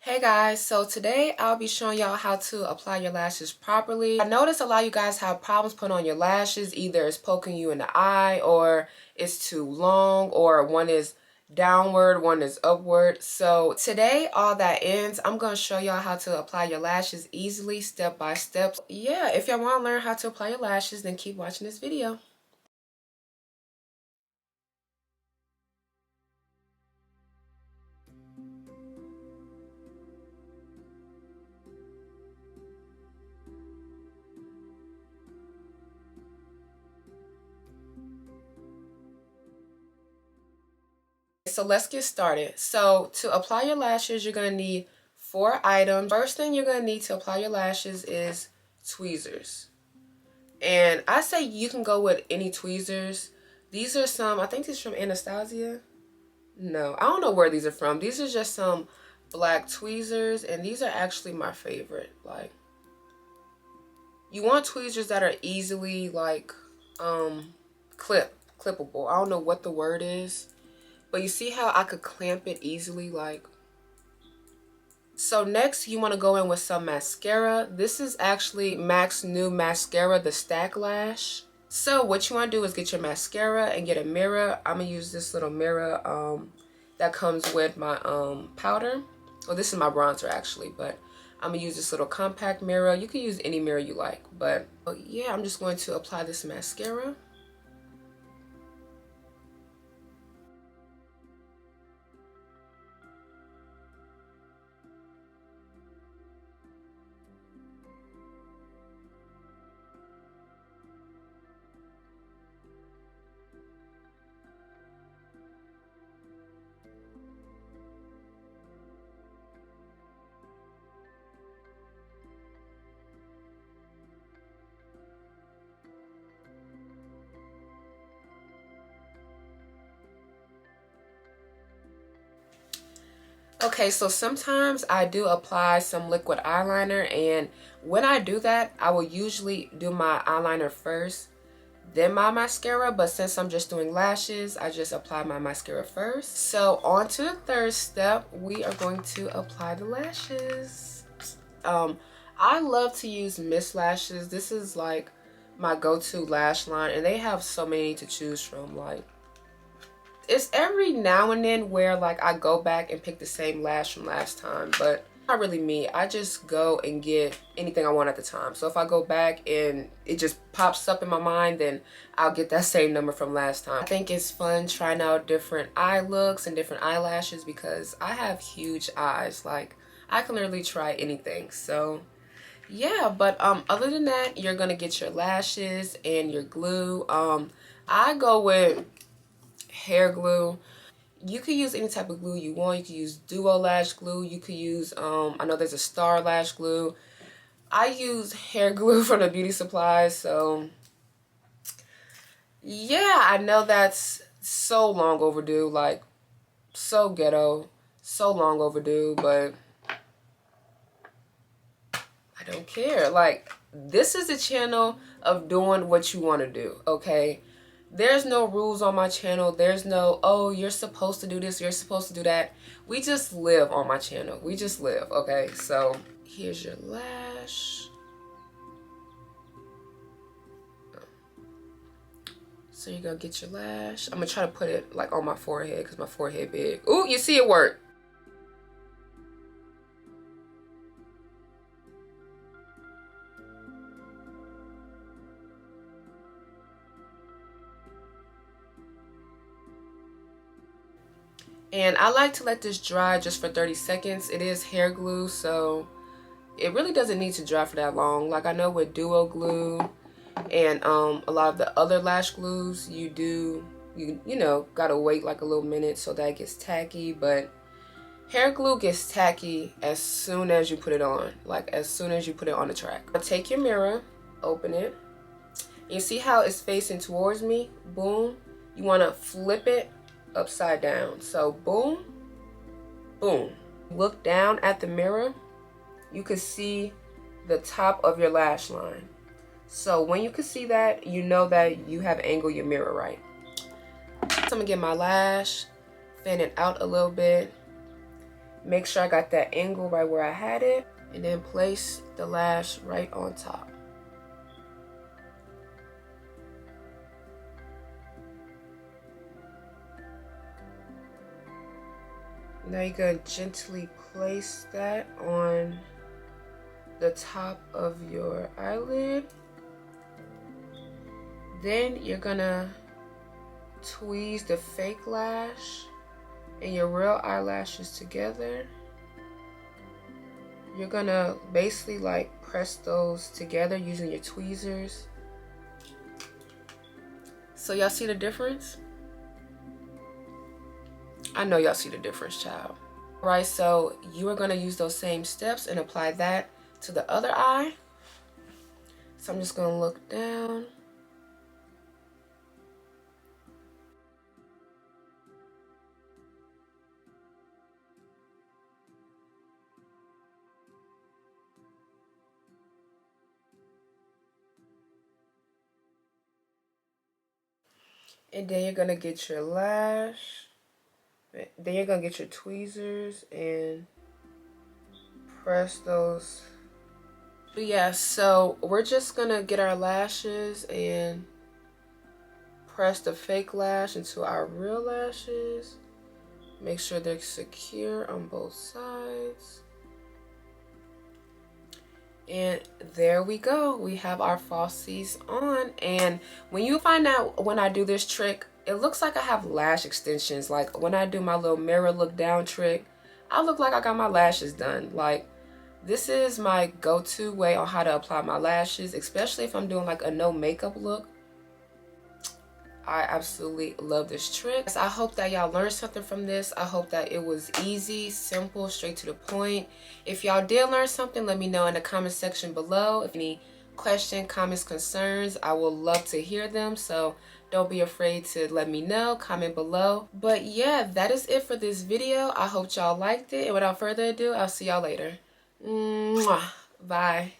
Hey guys, so today I'll be showing y'all how to apply your lashes properly. I noticed a lot of you guys have problems putting on your lashes. Either it's poking you in the eye, or it's too long, or one is downward, one is upward. So today, all that ends, I'm going to show y'all how to apply your lashes easily, step by step. Yeah, if y'all want to learn how to apply your lashes, then keep watching this video. So let's get started. So to apply your lashes, you're going to need 4 items. First thing you're going to need to apply your lashes is tweezers. And I say you can go with any tweezers. These are some, I think these are from Anastasia. No, I don't know where these are from. These are just some black tweezers, and these are actually my favorite. Like, you want tweezers that are easily clippable. I don't know what the word is. But you see how I could clamp it easily, like. So next you want to go in with some mascara. This is actually MAC's new mascara, the Stack Lash. So what you want to do is get your mascara and get a mirror. I'm going to use this little mirror that comes with my powder. Well, this is my bronzer actually, but I'm going to use this little compact mirror. You can use any mirror you like, but yeah, I'm just going to apply this mascara. Okay, so sometimes I do apply some liquid eyeliner, and when I do that, I will usually do my eyeliner first, then my mascara, but since I'm just doing lashes, I just apply my mascara first. So on to the third step, we are going to apply the lashes. I love to use Miss Lashes. This is like my go-to lash line, and they have so many to choose from. Like, it's every now and then where like I go back and pick the same lash from last time, but not really me. I just go and get anything I want at the time. So if I go back and it just pops up in my mind, then I'll get that same number from last time. I think it's fun trying out different eye looks and different eyelashes because I have huge eyes. Like, I can literally try anything. So yeah, but other than that, you're gonna get your lashes and your glue. I go with hair glue. You could use any type of glue you want. You could use duo lash glue. You could use I know there's a star lash glue. I use hair glue from the beauty supplies. So yeah, I know that's so long overdue, like so ghetto, so long overdue, but I don't care. Like, this is a channel of doing what you want to do, okay? There's no rules on my channel. There's no, oh, you're supposed to do this, you're supposed to do that. We just live on my channel. We just live, okay? So here's your lash. So you're gonna get your lash. I'm gonna try to put it like on my forehead because my forehead big. Ooh, you see it work. And I like to let this dry just for 30 seconds. It is hair glue, so it really doesn't need to dry for that long. Like, I know with duo glue and a lot of the other lash glues, you know, gotta wait like a little minute so that it gets tacky. But hair glue gets tacky as soon as you put it on. Like, as soon as you put it on the track. Take your mirror, open it. You see how it's facing towards me? Boom. You want to flip it upside down. So boom, boom. Look down at the mirror. You can see the top of your lash line. So when you can see that, you know that you have angled your mirror right. So I'm gonna get my lash, fan it out a little bit. Make sure I got that angle right where I had it, and then place the lash right on top. Now you're going to gently place that on the top of your eyelid. Then you're going to tweeze the fake lash and your real eyelashes together. You're going to basically like press those together using your tweezers. So y'all see the difference? I know y'all see the difference, child. All right, so you are gonna use those same steps and apply that to the other eye. So I'm just gonna look down. And then you're gonna get your lash. Then you're gonna get your tweezers and press those. But yeah, so we're just gonna get our lashes and press the fake lash into our real lashes. Make sure they're secure on both sides. And there we go. We have our falsies on. And when you find out when I do this trick, it looks like I have lash extensions. Like when I do my little mirror look down trick, I look like I got my lashes done. Like this is my go-to way on how to apply my lashes, especially if I'm doing like a no makeup look. I absolutely love this trick. I hope that y'all learned something from this. I hope that it was easy, simple, straight to the point. If y'all did learn something, let me know in the comment section below. If any questions, comments, concerns, I will love to hear them. So don't be afraid to let me know, comment below. But yeah, that is it for this video. I hope y'all liked it. And without further ado, I'll see y'all later. Mwah. Bye.